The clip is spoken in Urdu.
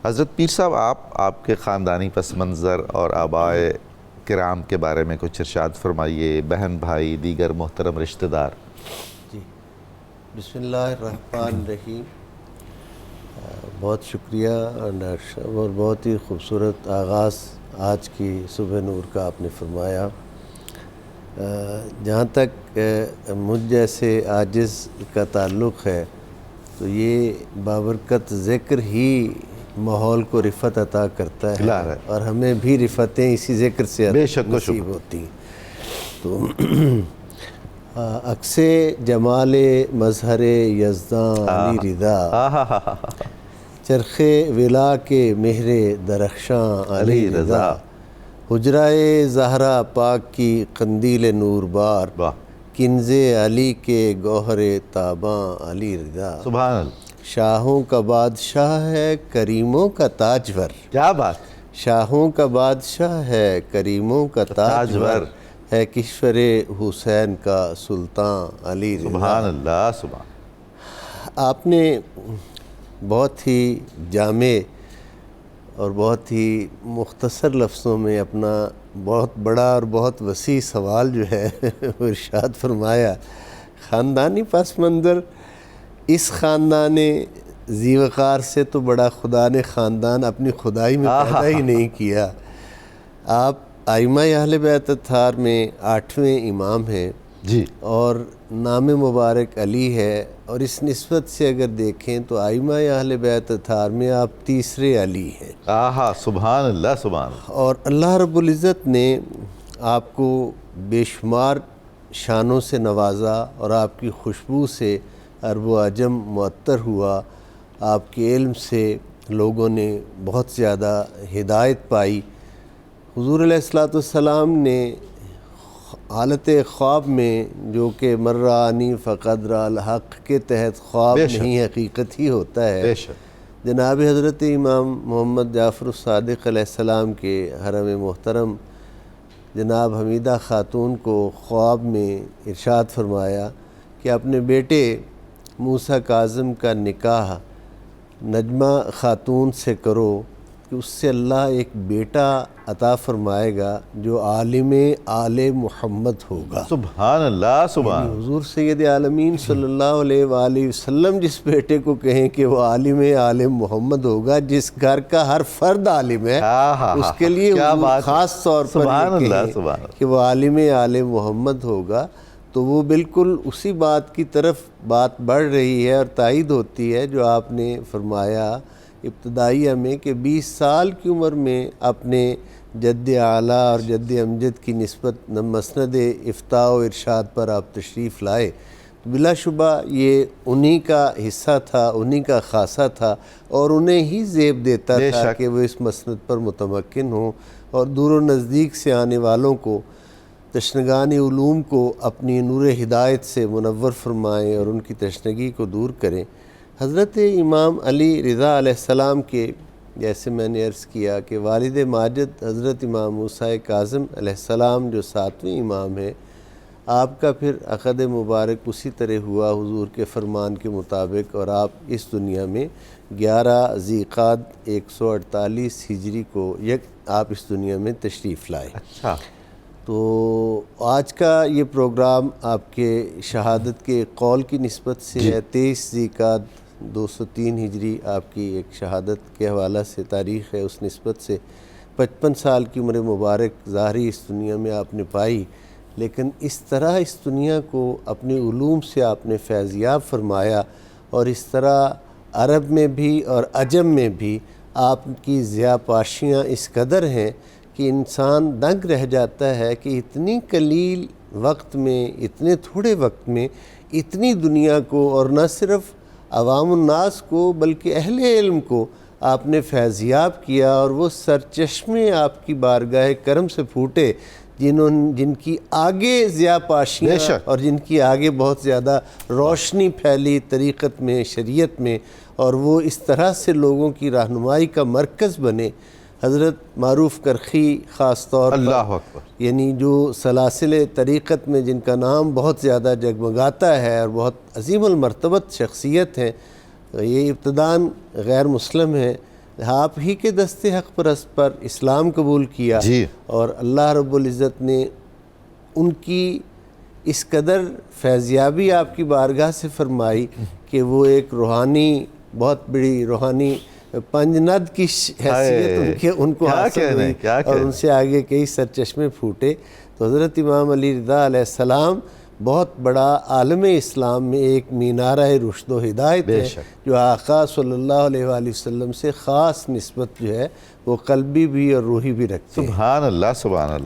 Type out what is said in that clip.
حضرت پیر صاحب، آپ کے خاندانی پس منظر اور آبائے کرام کے بارے میں کچھ ارشاد فرمائیے، بہن بھائی دیگر محترم رشتہ دار۔ جی، بسم اللہ الرحمن الرحیم۔ بہت شکریہ ڈاکٹر صاحب، اور بہت ہی خوبصورت آغاز آج کی صبح نور کا آپ نے فرمایا۔ جہاں تک مجھ جیسے عاجز کا تعلق ہے تو یہ بابرکت ذکر ہی ماحول کو رفت عطا کرتا ہے، اور ہمیں بھی رفتیں اسی ذکر سے نصیب ہوتی ہیں۔ تو عکس جمال مظہر یزداں علی رضا، چرخ ولا کے مہر درخشاں علی رضا، حجرائے زہرا پاک کی قندیل نور بار، کنز علی کے گوہر تاباں علی رضا، سبحان اللہ۔ شاہوں کا بادشاہ ہے کریموں کا تاجور، کیا بات، شاہوں کا بادشاہ ہے کریموں کا تاجور، ہے کشور حسین کا سلطان علی رضا۔ سبحان اللہ، سبحان۔ آپ نے بہت ہی جامع اور بہت ہی مختصر لفظوں میں اپنا بہت بڑا اور بہت وسیع سوال جو ہے وہ ارشاد فرمایا۔ خاندانی پس منظر، اس خاندان ذی وقار سے تو بڑا خدا نے خاندان اپنی خدائی میں پیدا ہی نہیں کیا۔ آپ ائمہ اہل بیت اطہار میں 8ویں امام ہیں جی، اور نام مبارک علی ہے، اور اس نسبت سے اگر دیکھیں تو ائمہ اہل بیت اطہار میں آپ تیسرے علی ہیں۔ سبحان اللہ، سبحان اللہ۔ اور اللہ رب العزت نے آپ کو بے شمار شانوں سے نوازا، اور آپ کی خوشبو سے عرب و عجم معطر ہوا، آپ کے علم سے لوگوں نے بہت زیادہ ہدایت پائی۔ حضور علیہ السلام نے حالت خواب میں، جو کہ مر رآنی فقد رأى الحق کے تحت خواب نہیں حقیقت ہی ہوتا ہے، جناب حضرت امام محمد جعفر الصادق علیہ السلام کے حرم محترم جناب حمیدہ خاتون کو خواب میں ارشاد فرمایا کہ اپنے بیٹے موسیٰ کاظم کا نکاح نجمہ خاتون سے کرو، کہ اس سے اللہ ایک بیٹا عطا فرمائے گا جو عالم آل محمد ہوگا۔ سبحان اللہ، سبحان۔ حضور سید عالمین صلی اللہ علیہ وآلہ وسلم جس بیٹے کو کہیں کہ وہ عالم آل محمد ہوگا، جس گھر کا ہر فرد عالم ہے، اس کے لیے حضور خاص طور پر یہ کہیں کہ وہ عالم آل محمد ہوگا، تو وہ بالکل اسی بات کی طرف بات بڑھ رہی ہے اور تائید ہوتی ہے جو آپ نے فرمایا ابتدائیہ میں، کہ 20 سال کی عمر میں اپنے جد اعلیٰ اور جد امجد کی نسبت مسند افتاء و ارشاد پر آپ تشریف لائے۔ بلا شبہ یہ انہی کا حصہ تھا، انہی کا خاصہ تھا، اور انہیں ہی زیب دیتا تھا کہ وہ اس مسند پر متمکن ہوں اور دور و نزدیک سے آنے والوں کو، تشنگان علوم کو اپنی نور ہدایت سے منور فرمائیں اور ان کی تشنگی کو دور کریں۔ حضرت امام علی رضا علیہ السلام کے، جیسے میں نے عرض کیا کہ والد ماجد حضرت امام موسیٰ کاظم علیہ السلام جو 7ویں امام ہیں، آپ کا پھر عقد مبارک اسی طرح ہوا حضور کے فرمان کے مطابق، اور آپ اس دنیا میں 11 ذی قعدہ 148 ہجری کو آپ اس دنیا میں تشریف لائے۔ اچھا، تو آج کا یہ پروگرام آپ کے شہادت کے قول کی نسبت سے ہے۔ 23 ذی قعدہ 203 ہجری آپ کی ایک شہادت کے حوالہ سے تاریخ ہے، اس نسبت سے 55 سال کی عمر مبارک ظاہری اس دنیا میں آپ نے پائی، لیکن اس طرح اس دنیا کو اپنے علوم سے آپ نے فیضیاب فرمایا، اور اس طرح عرب میں بھی اور عجم میں بھی آپ کی ضیاء پاشیاں اس قدر ہیں کہ انسان دنگ رہ جاتا ہے کہ اتنی قلیل وقت میں، اتنے تھوڑے وقت میں اتنی دنیا کو، اور نہ صرف عوام الناس کو بلکہ اہل علم کو آپ نے فیضیاب کیا، اور وہ سرچشمے آپ کی بارگاہ کرم سے پھوٹے جن کی آگے ضیاء پاشیاں اور جن کی آگے بہت زیادہ روشنی پھیلی طریقت میں، شریعت میں، اور وہ اس طرح سے لوگوں کی رہنمائی کا مرکز بنے۔ حضرت معروف کرخی خاص طور پر، اللہ اکبر، یعنی جو سلاسل طریقت میں جن کا نام بہت زیادہ جگمگاتا ہے اور بہت عظیم المرتبت شخصیت ہیں، یہ ابتداً غیر مسلم ہیں، آپ ہی کے دستے حق پرست پر اسلام قبول کیا جی، اور اللہ رب العزت نے ان کی اس قدر فیضیابی آپ کی بارگاہ سے فرمائی کہ وہ ایک روحانی بہت بڑی روحانی پنجند کی حیثیت ان کو حاصل ہوئی اور ان سے آگے کئی سرچشمے پھوٹے. تو حضرت امام علی رضا علیہ السلام بہت بڑا عالم اسلام میں ایک مینارہ رشد و ہدایت ہے جو آقا صلی اللہ علیہ وآلہ وسلم سے خاص نسبت جو ہے وہ قلبی بھی اور روحی بھی رکھتے ہیں. سبحان اللہ سبحان اللہ.